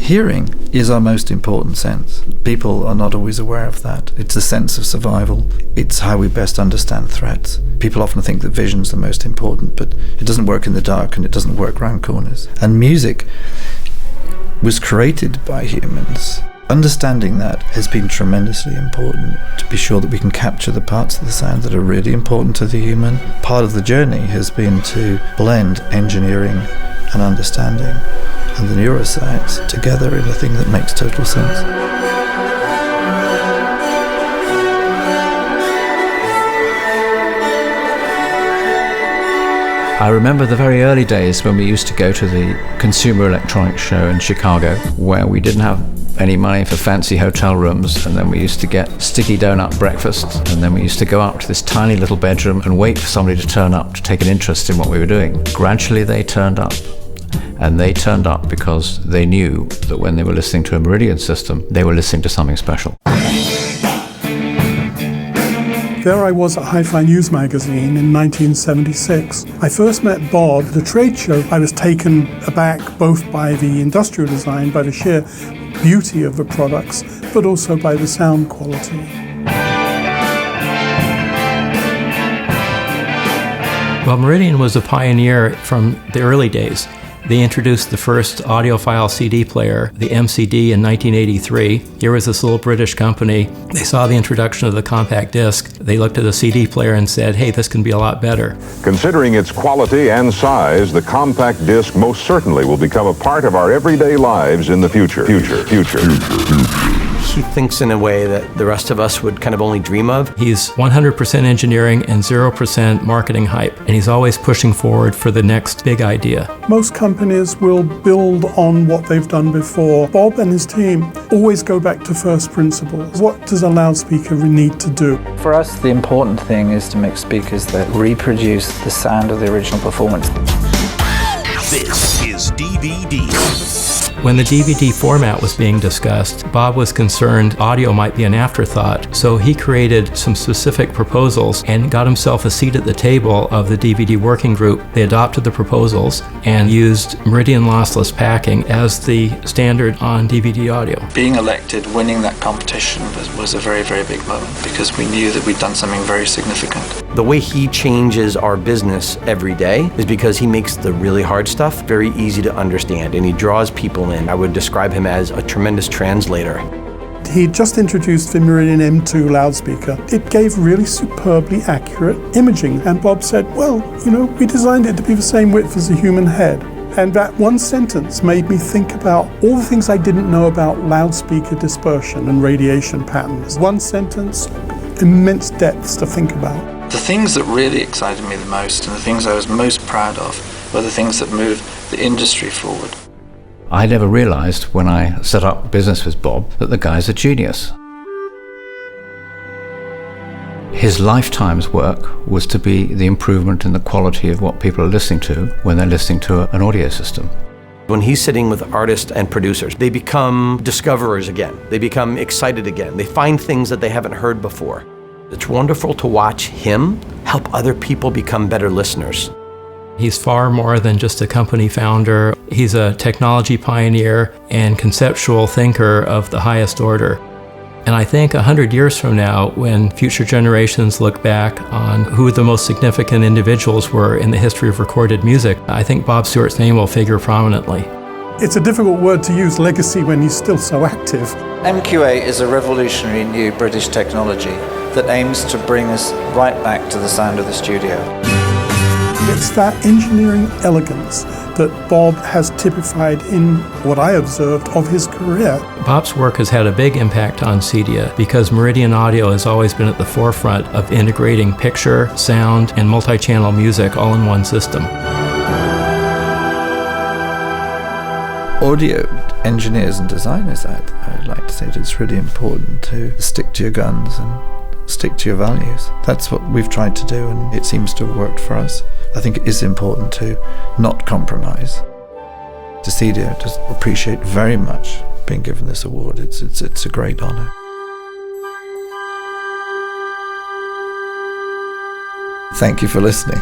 Hearing is our most important sense. People are not always aware of that. It's a sense of survival. It's how we best understand threats. People often think that vision's the most important, but it doesn't work in the dark and it doesn't work round corners. And music was created by humans. Understanding that has been tremendously important to be sure that we can capture the parts of the sound that are really important to the human. Part of the journey has been to blend engineering and understanding and the neuroscience together in a thing that makes total sense. I remember the very early days when we used to go to the Consumer Electronics Show in Chicago, where we didn't have any money for fancy hotel rooms, and then we used to get sticky donut breakfast, and then we used to go up to this tiny little bedroom and wait for somebody to turn up to take an interest in what we were doing. Gradually they turned up, and they turned up because they knew that when they were listening to a Meridian system, they were listening to something special. There I was at Hi-Fi News magazine in 1976. I first met Bob at a trade show. I was taken aback both by the industrial design, by the sheer beauty of the products, but also by the sound quality. Well, Meridian was a pioneer from the early days. They introduced the first audiophile CD player, the MCD, in 1983. Here was this little British company. They saw the introduction of the compact disc. They looked at the CD player and said, hey, this can be a lot better. Considering its quality and size, the compact disc most certainly will become a part of our everyday lives in the future. He thinks in a way that the rest of us would kind of only dream of. He's 100% engineering and 0% marketing hype, and he's always pushing forward for the next big idea. Most companies will build on what they've done before. Bob and his team always go back to first principles. What does a loudspeaker need to do? For us, the important thing is to make speakers that reproduce the sound of the original performance. This is DVD. When the DVD format was being discussed, Bob was concerned audio might be an afterthought, so he created some specific proposals and got himself a seat at the table of the DVD working group. They adopted the proposals and used Meridian lossless packing as the standard on DVD audio. Being elected, winning that competition was a very, very big moment because we knew that we'd done something very significant. The way he changes our business every day is because he makes the really hard stuff very easy to understand, and he draws people in. I would describe him as a tremendous translator. He just introduced the Meridian M2 loudspeaker. It gave really superbly accurate imaging, and Bob said, well, we designed it to be the same width as a human head. And that one sentence made me think about all the things I didn't know about loudspeaker dispersion and radiation patterns. One sentence, immense depths to think about. The things that really excited me the most and the things I was most proud of were the things that moved the industry forward. I never realized when I set up business with Bob that the guy's a genius. His lifetime's work was to be the improvement in the quality of what people are listening to when they're listening to an audio system. When he's sitting with artists and producers, they become discoverers again. They become excited again. They find things that they haven't heard before. It's wonderful to watch him help other people become better listeners. He's far more than just a company founder. He's a technology pioneer and conceptual thinker of the highest order. And I think 100 years from now, when future generations look back on who the most significant individuals were in the history of recorded music, I think Bob Stewart's name will figure prominently. It's a difficult word to use, legacy, when he's still so active. MQA is a revolutionary new British technology that aims to bring us right back to the sound of the studio. It's that engineering elegance that Bob has typified in what I observed of his career. Bob's work has had a big impact on CEDIA because Meridian Audio has always been at the forefront of integrating picture, sound, and multi-channel music all in one system. Audio engineers and designers, I'd like to say that it's really important to stick to your guns and stick to your values. That's what we've tried to do, and it seems to have worked for us. I think it is important to not compromise. To CEDIA, just appreciate very much being given this award. It's a great honour. Thank you for listening.